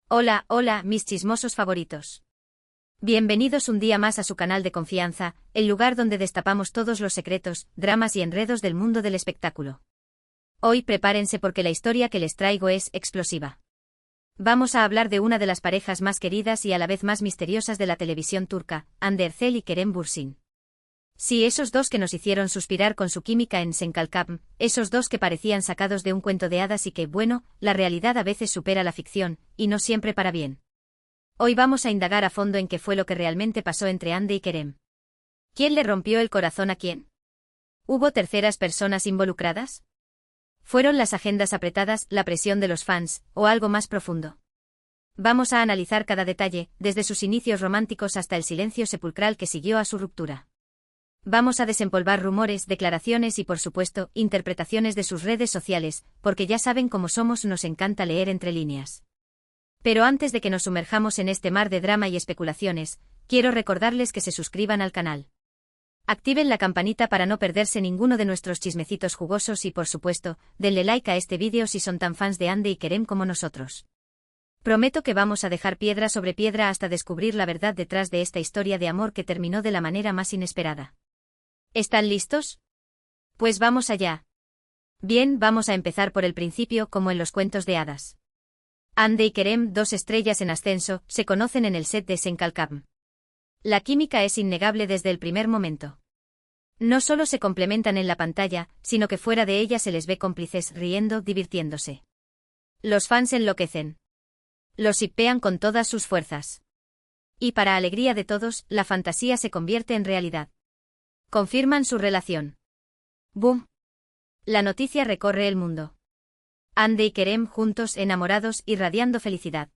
Hola, hola, mis chismosos favoritos. Bienvenidos un día más a su canal de confianza, el lugar donde destapamos todos los secretos, dramas y enredos del mundo del espectáculo. Hoy prepárense porque la historia que les traigo es explosiva. Vamos a hablar de una de las parejas más queridas y a la vez más misteriosas de la televisión turca, Hande Erçel y Kerem Bürsin. Sí, esos dos que nos hicieron suspirar con su química en Senkalkam, esos dos que parecían sacados de un cuento de hadas y que, bueno, la realidad a veces supera la ficción, y no siempre para bien. Hoy vamos a indagar a fondo en qué fue lo que realmente pasó entre Hande y Kerem. ¿Quién le rompió el corazón a quién? ¿Hubo terceras personas involucradas? ¿Fueron las agendas apretadas, la presión de los fans, o algo más profundo? Vamos a analizar cada detalle, desde sus inicios románticos hasta el silencio sepulcral que siguió a su ruptura. Vamos a desempolvar rumores, declaraciones y, por supuesto, interpretaciones de sus redes sociales, porque ya saben cómo somos, nos encanta leer entre líneas. Pero antes de que nos sumerjamos en este mar de drama y especulaciones, quiero recordarles que se suscriban al canal. Activen la campanita para no perderse ninguno de nuestros chismecitos jugosos y, por supuesto, denle like a este vídeo si son tan fans de Hande y Kerem como nosotros. Prometo que vamos a dejar piedra sobre piedra hasta descubrir la verdad detrás de esta historia de amor que terminó de la manera más inesperada. ¿Están listos? Pues vamos allá. Bien, vamos a empezar por el principio, como en los cuentos de hadas. Hande y Kerem, dos estrellas en ascenso, se conocen en el set de Senkalkam. La química es innegable desde el primer momento. No solo se complementan en la pantalla, sino que fuera de ella se les ve cómplices, riendo, divirtiéndose. Los fans enloquecen. Los shippean con todas sus fuerzas. Y para alegría de todos, la fantasía se convierte en realidad. Confirman su relación. ¡Boom! La noticia recorre el mundo. Hande y Kerem juntos, enamorados, irradiando felicidad.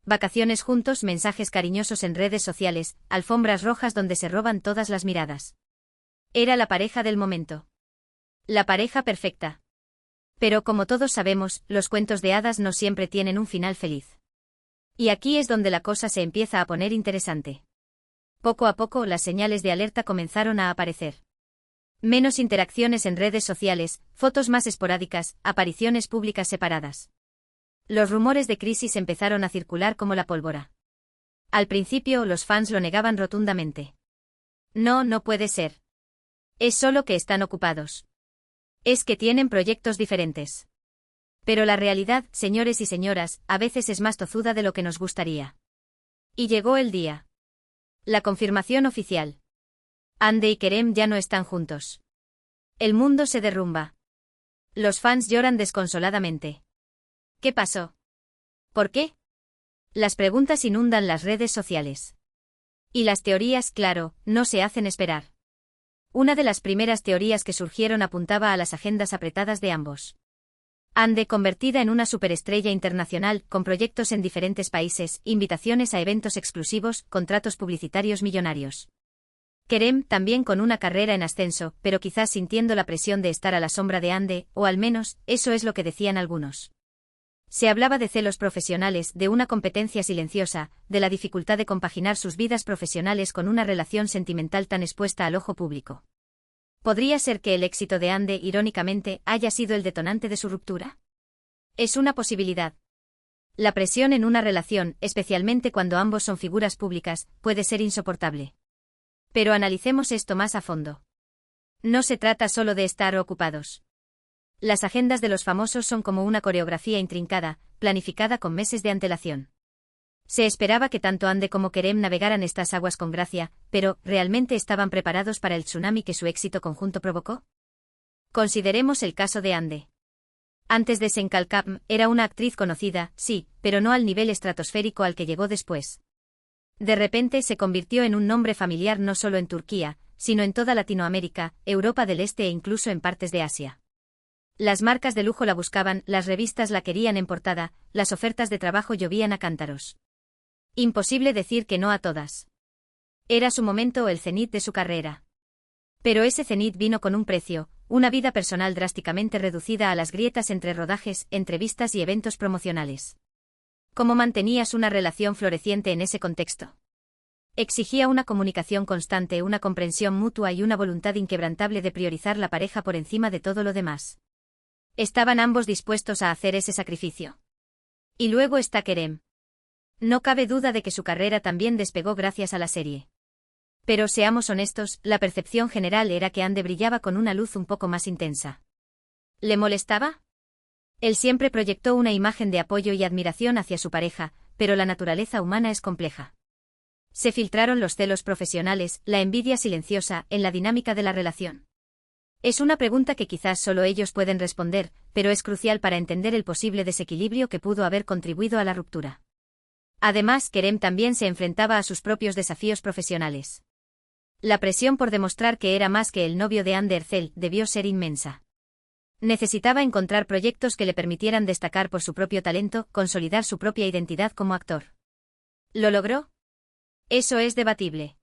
Vacaciones juntos, mensajes cariñosos en redes sociales, alfombras rojas donde se roban todas las miradas. Era la pareja del momento. La pareja perfecta. Pero como todos sabemos, los cuentos de hadas no siempre tienen un final feliz. Y aquí es donde la cosa se empieza a poner interesante. Poco a poco las señales de alerta comenzaron a aparecer. Menos interacciones en redes sociales, fotos más esporádicas, apariciones públicas separadas. Los rumores de crisis empezaron a circular como la pólvora. Al principio los fans lo negaban rotundamente. No, no puede ser. Es solo que están ocupados. Es que tienen proyectos diferentes. Pero la realidad, señores y señoras, a veces es más tozuda de lo que nos gustaría. Y llegó el día. La confirmación oficial. Hande y Kerem ya no están juntos. El mundo se derrumba. Los fans lloran desconsoladamente. ¿Qué pasó? ¿Por qué? Las preguntas inundan las redes sociales. Y las teorías, claro, no se hacen esperar. Una de las primeras teorías que surgieron apuntaba a las agendas apretadas de ambos. Hande, convertida en una superestrella internacional, con proyectos en diferentes países, invitaciones a eventos exclusivos, contratos publicitarios millonarios. Kerem, también con una carrera en ascenso, pero quizás sintiendo la presión de estar a la sombra de Hande, o al menos, eso es lo que decían algunos. Se hablaba de celos profesionales, de una competencia silenciosa, de la dificultad de compaginar sus vidas profesionales con una relación sentimental tan expuesta al ojo público. ¿Podría ser que el éxito de Hande, irónicamente, haya sido el detonante de su ruptura? Es una posibilidad. La presión en una relación, especialmente cuando ambos son figuras públicas, puede ser insoportable. Pero analicemos esto más a fondo. No se trata solo de estar ocupados. Las agendas de los famosos son como una coreografía intrincada, planificada con meses de antelación. Se esperaba que tanto Hande como Kerem navegaran estas aguas con gracia, pero ¿realmente estaban preparados para el tsunami que su éxito conjunto provocó? Consideremos el caso de Hande. Antes de Senkalkam, era una actriz conocida, sí, pero no al nivel estratosférico al que llegó después. De repente se convirtió en un nombre familiar no solo en Turquía, sino en toda Latinoamérica, Europa del Este e incluso en partes de Asia. Las marcas de lujo la buscaban, las revistas la querían en portada, las ofertas de trabajo llovían a cántaros. Imposible decir que no a todas. Era su momento o el cenit de su carrera. Pero ese cenit vino con un precio, una vida personal drásticamente reducida a las grietas entre rodajes, entrevistas y eventos promocionales. ¿Cómo mantenías una relación floreciente en ese contexto? Exigía una comunicación constante, una comprensión mutua y una voluntad inquebrantable de priorizar la pareja por encima de todo lo demás. ¿Estaban ambos dispuestos a hacer ese sacrificio? Y luego está Kerem. No cabe duda de que su carrera también despegó gracias a la serie. Pero seamos honestos, la percepción general era que Ande brillaba con una luz un poco más intensa. ¿Le molestaba? Él siempre proyectó una imagen de apoyo y admiración hacia su pareja, pero la naturaleza humana es compleja. Se filtraron los celos profesionales, la envidia silenciosa, en la dinámica de la relación. Es una pregunta que quizás solo ellos pueden responder, pero es crucial para entender el posible desequilibrio que pudo haber contribuido a la ruptura. Además, Kerem también se enfrentaba a sus propios desafíos profesionales. La presión por demostrar que era más que el novio de Hande Erçel debió ser inmensa. Necesitaba encontrar proyectos que le permitieran destacar por su propio talento, consolidar su propia identidad como actor. ¿Lo logró? Eso es debatible.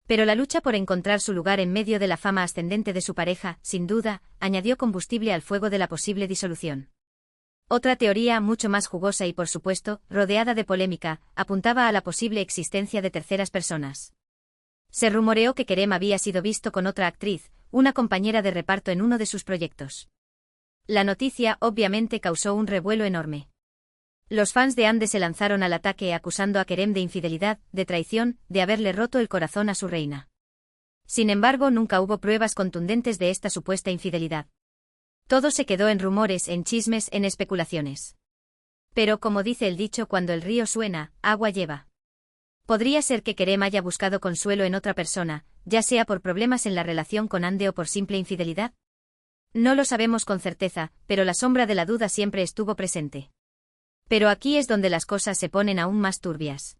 Pero la lucha por encontrar su lugar en medio de la fama ascendente de su pareja, sin duda, añadió combustible al fuego de la posible disolución. Otra teoría, mucho más jugosa y por supuesto, rodeada de polémica, apuntaba a la posible existencia de terceras personas. Se rumoreó que Kerem había sido visto con otra actriz, una compañera de reparto en uno de sus proyectos. La noticia, obviamente, causó un revuelo enorme. Los fans de Hande se lanzaron al ataque acusando a Kerem de infidelidad, de traición, de haberle roto el corazón a su reina. Sin embargo, nunca hubo pruebas contundentes de esta supuesta infidelidad. Todo se quedó en rumores, en chismes, en especulaciones. Pero como dice el dicho, cuando el río suena, agua lleva. Podría ser que Kerem haya buscado consuelo en otra persona, ya sea por problemas en la relación con Hande o por simple infidelidad. No lo sabemos con certeza, pero la sombra de la duda siempre estuvo presente. Pero aquí es donde las cosas se ponen aún más turbias.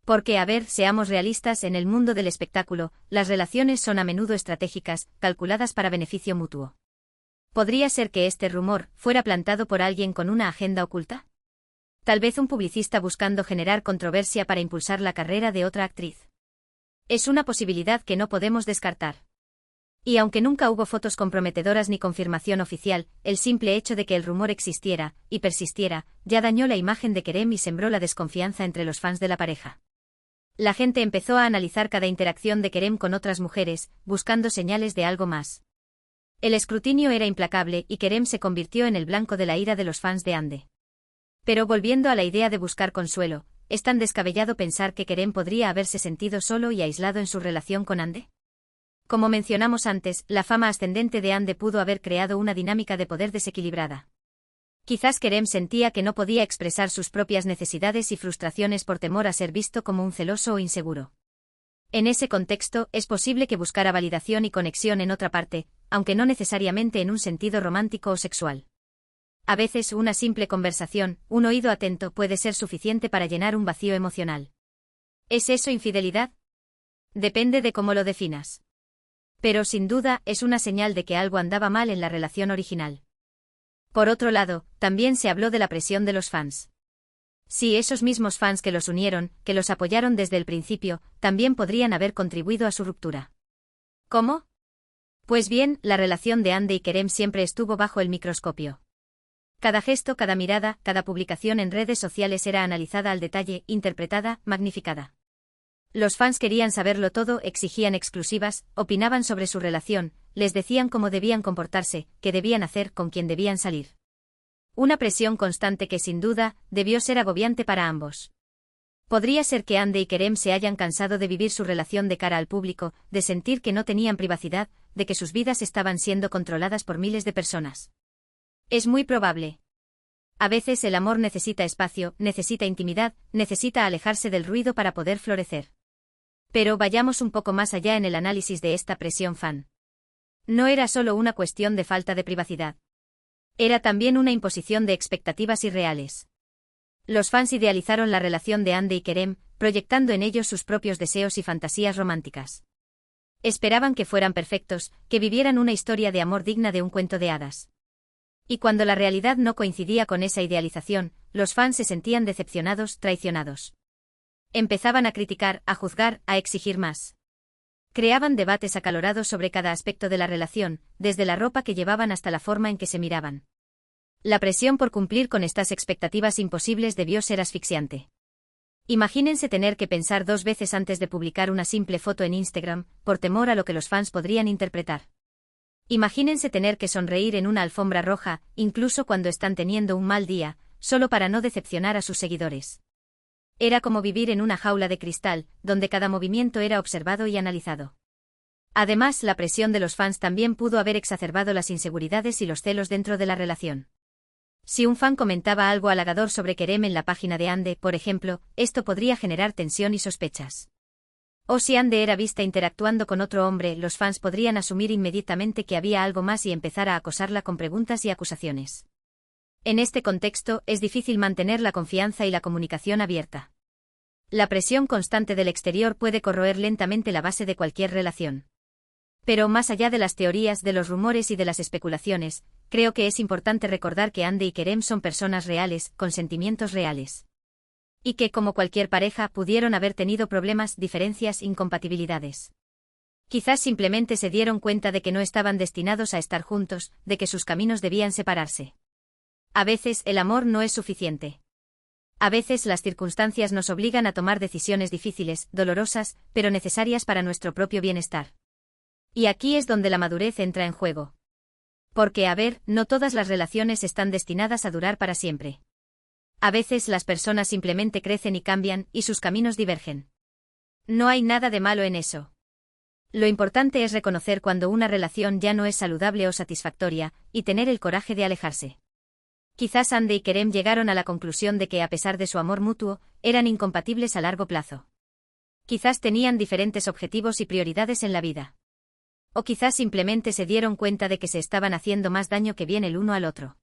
Porque, a ver, seamos realistas, en el mundo del espectáculo, las relaciones son a menudo estratégicas, calculadas para beneficio mutuo. ¿Podría ser que este rumor fuera plantado por alguien con una agenda oculta? Tal vez un publicista buscando generar controversia para impulsar la carrera de otra actriz. Es una posibilidad que no podemos descartar. Y aunque nunca hubo fotos comprometedoras ni confirmación oficial, el simple hecho de que el rumor existiera, y persistiera, ya dañó la imagen de Kerem y sembró la desconfianza entre los fans de la pareja. La gente empezó a analizar cada interacción de Kerem con otras mujeres, buscando señales de algo más. El escrutinio era implacable y Kerem se convirtió en el blanco de la ira de los fans de Hande. Pero volviendo a la idea de buscar consuelo, ¿es tan descabellado pensar que Kerem podría haberse sentido solo y aislado en su relación con Hande? Como mencionamos antes, la fama ascendente de Hande pudo haber creado una dinámica de poder desequilibrada. Quizás Kerem sentía que no podía expresar sus propias necesidades y frustraciones por temor a ser visto como un celoso o inseguro. En ese contexto, es posible que buscara validación y conexión en otra parte, aunque no necesariamente en un sentido romántico o sexual. A veces una simple conversación, un oído atento puede ser suficiente para llenar un vacío emocional. ¿Es eso infidelidad? Depende de cómo lo definas. Pero sin duda es una señal de que algo andaba mal en la relación original. Por otro lado, también se habló de la presión de los fans. Sí, esos mismos fans que los unieron, que los apoyaron desde el principio, también podrían haber contribuido a su ruptura. ¿Cómo? Pues bien, la relación de Hande y Kerem siempre estuvo bajo el microscopio. Cada gesto, cada mirada, cada publicación en redes sociales era analizada al detalle, interpretada, magnificada. Los fans querían saberlo todo, exigían exclusivas, opinaban sobre su relación, les decían cómo debían comportarse, qué debían hacer, con quién debían salir. Una presión constante que sin duda debió ser agobiante para ambos. Podría ser que Hande y Kerem se hayan cansado de vivir su relación de cara al público, de sentir que no tenían privacidad, de que sus vidas estaban siendo controladas por miles de personas. Es muy probable. A veces el amor necesita espacio, necesita intimidad, necesita alejarse del ruido para poder florecer. Pero vayamos un poco más allá en el análisis de esta presión fan. No era solo una cuestión de falta de privacidad. Era también una imposición de expectativas irreales. Los fans idealizaron la relación de Hande y Kerem, proyectando en ellos sus propios deseos y fantasías románticas. Esperaban que fueran perfectos, que vivieran una historia de amor digna de un cuento de hadas. Y cuando la realidad no coincidía con esa idealización, los fans se sentían decepcionados, traicionados. Empezaban a criticar, a juzgar, a exigir más. Creaban debates acalorados sobre cada aspecto de la relación, desde la ropa que llevaban hasta la forma en que se miraban. La presión por cumplir con estas expectativas imposibles debió ser asfixiante. Imagínense tener que pensar 2 veces antes de publicar una simple foto en Instagram, por temor a lo que los fans podrían interpretar. Imagínense tener que sonreír en una alfombra roja, incluso cuando están teniendo un mal día, solo para no decepcionar a sus seguidores. Era como vivir en una jaula de cristal, donde cada movimiento era observado y analizado. Además, la presión de los fans también pudo haber exacerbado las inseguridades y los celos dentro de la relación. Si un fan comentaba algo halagador sobre Kerem en la página de Ande, por ejemplo, esto podría generar tensión y sospechas. O si Ande era vista interactuando con otro hombre, los fans podrían asumir inmediatamente que había algo más y empezar a acosarla con preguntas y acusaciones. En este contexto, es difícil mantener la confianza y la comunicación abierta. La presión constante del exterior puede corroer lentamente la base de cualquier relación. Pero más allá de las teorías, de los rumores y de las especulaciones, creo que es importante recordar que Ande y Kerem son personas reales, con sentimientos reales. Y que, como cualquier pareja, pudieron haber tenido problemas, diferencias, incompatibilidades. Quizás simplemente se dieron cuenta de que no estaban destinados a estar juntos, de que sus caminos debían separarse. A veces el amor no es suficiente. A veces las circunstancias nos obligan a tomar decisiones difíciles, dolorosas, pero necesarias para nuestro propio bienestar. Y aquí es donde la madurez entra en juego. Porque, no todas las relaciones están destinadas a durar para siempre. A veces las personas simplemente crecen y cambian, y sus caminos divergen. No hay nada de malo en eso. Lo importante es reconocer cuando una relación ya no es saludable o satisfactoria, y tener el coraje de alejarse. Quizás Ande y Kerem llegaron a la conclusión de que, a pesar de su amor mutuo, eran incompatibles a largo plazo. Quizás tenían diferentes objetivos y prioridades en la vida. O quizás simplemente se dieron cuenta de que se estaban haciendo más daño que bien el uno al otro.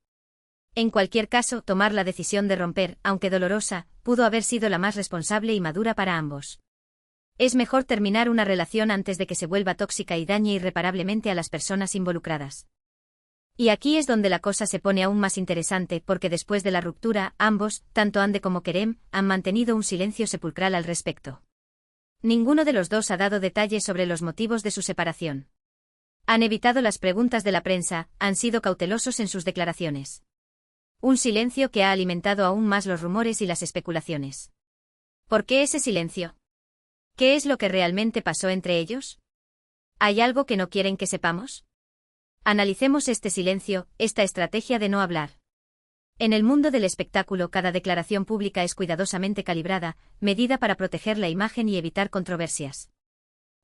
En cualquier caso, tomar la decisión de romper, aunque dolorosa, pudo haber sido la más responsable y madura para ambos. Es mejor terminar una relación antes de que se vuelva tóxica y dañe irreparablemente a las personas involucradas. Y aquí es donde la cosa se pone aún más interesante, porque después de la ruptura, ambos, tanto Ande como Kerem, han mantenido un silencio sepulcral al respecto. Ninguno de los dos ha dado detalles sobre los motivos de su separación. Han evitado las preguntas de la prensa, han sido cautelosos en sus declaraciones. Un silencio que ha alimentado aún más los rumores y las especulaciones. ¿Por qué ese silencio? ¿Qué es lo que realmente pasó entre ellos? ¿Hay algo que no quieren que sepamos? Analicemos este silencio, esta estrategia de no hablar. En el mundo del espectáculo, cada declaración pública es cuidadosamente calibrada, medida para proteger la imagen y evitar controversias.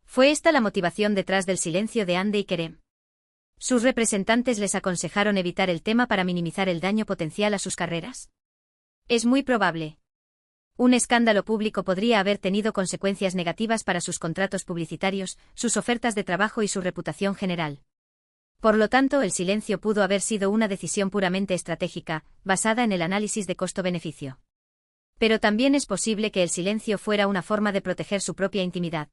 ¿Fue esta la motivación detrás del silencio de Ande y Kerem? ¿Sus representantes les aconsejaron evitar el tema para minimizar el daño potencial a sus carreras? Es muy probable. Un escándalo público podría haber tenido consecuencias negativas para sus contratos publicitarios, sus ofertas de trabajo y su reputación general. Por lo tanto, el silencio pudo haber sido una decisión puramente estratégica, basada en el análisis de costo-beneficio. Pero también es posible que el silencio fuera una forma de proteger su propia intimidad.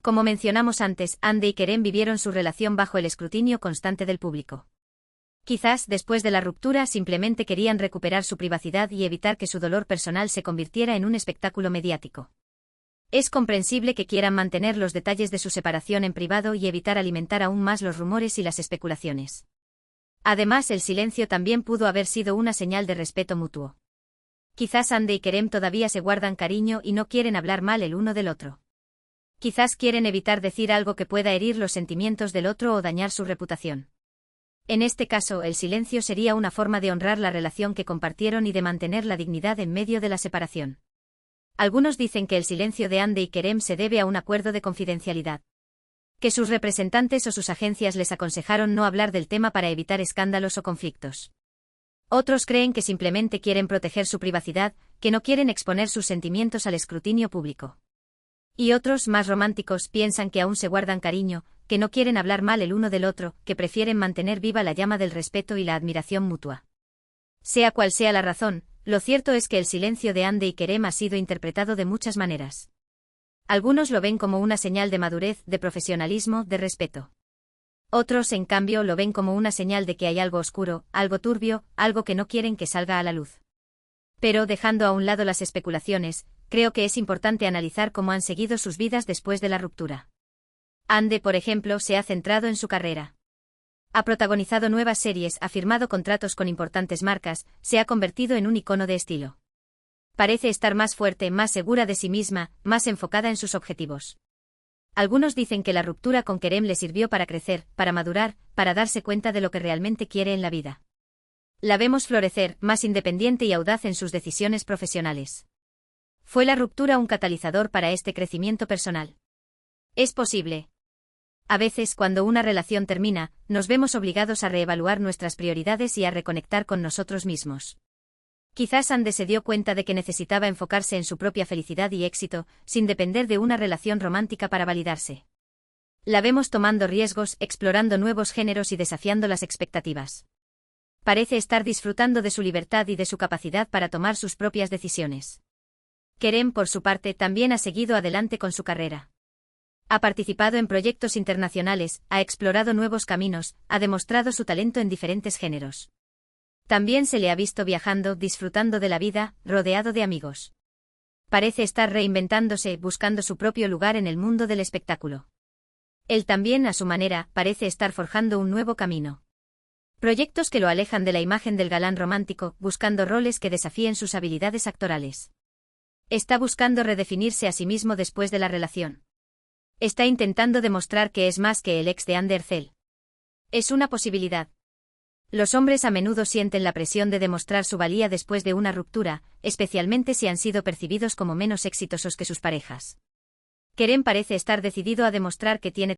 Como mencionamos antes, Ande y Kerem vivieron su relación bajo el escrutinio constante del público. Quizás, después de la ruptura, simplemente querían recuperar su privacidad y evitar que su dolor personal se convirtiera en un espectáculo mediático. Es comprensible que quieran mantener los detalles de su separación en privado y evitar alimentar aún más los rumores y las especulaciones. Además, el silencio también pudo haber sido una señal de respeto mutuo. Quizás Ande y Kerem todavía se guardan cariño y no quieren hablar mal el uno del otro. Quizás quieren evitar decir algo que pueda herir los sentimientos del otro o dañar su reputación. En este caso, el silencio sería una forma de honrar la relación que compartieron y de mantener la dignidad en medio de la separación. Algunos dicen que el silencio de Ande y Kerem se debe a un acuerdo de confidencialidad. Que sus representantes o sus agencias les aconsejaron no hablar del tema para evitar escándalos o conflictos. Otros creen que simplemente quieren proteger su privacidad, que no quieren exponer sus sentimientos al escrutinio público. Y otros, más románticos, piensan que aún se guardan cariño, que no quieren hablar mal el uno del otro, que prefieren mantener viva la llama del respeto y la admiración mutua. Sea cual sea la razón, lo cierto es que el silencio de Ande y Kerem ha sido interpretado de muchas maneras. Algunos lo ven como una señal de madurez, de profesionalismo, de respeto. Otros, en cambio, lo ven como una señal de que hay algo oscuro, algo turbio, algo que no quieren que salga a la luz. Pero, dejando a un lado las especulaciones, creo que es importante analizar cómo han seguido sus vidas después de la ruptura. Ande, por ejemplo, se ha centrado en su carrera. Ha protagonizado nuevas series, ha firmado contratos con importantes marcas, se ha convertido en un icono de estilo. Parece estar más fuerte, más segura de sí misma, más enfocada en sus objetivos. Algunos dicen que la ruptura con Kerem le sirvió para crecer, para madurar, para darse cuenta de lo que realmente quiere en la vida. La vemos florecer, más independiente y audaz en sus decisiones profesionales. ¿Fue la ruptura un catalizador para este crecimiento personal? Es posible. A veces, cuando una relación termina, nos vemos obligados a reevaluar nuestras prioridades y a reconectar con nosotros mismos. Quizás Andy se dio cuenta de que necesitaba enfocarse en su propia felicidad y éxito, sin depender de una relación romántica para validarse. La vemos tomando riesgos, explorando nuevos géneros y desafiando las expectativas. Parece estar disfrutando de su libertad y de su capacidad para tomar sus propias decisiones. Kerem, por su parte, también ha seguido adelante con su carrera. Ha participado en proyectos internacionales, ha explorado nuevos caminos, ha demostrado su talento en diferentes géneros. También se le ha visto viajando, disfrutando de la vida, rodeado de amigos. Parece estar reinventándose, buscando su propio lugar en el mundo del espectáculo. Él también, a su manera, parece estar forjando un nuevo camino. Proyectos que lo alejan de la imagen del galán romántico, buscando roles que desafíen sus habilidades actorales. Está buscando redefinirse a sí mismo después de la relación. Está intentando demostrar que es más que el ex de Ander Zell. Es una posibilidad. Los hombres a menudo sienten la presión de demostrar su valía después de una ruptura, especialmente si han sido percibidos como menos exitosos que sus parejas. Kerem parece estar decidido a demostrar que tiene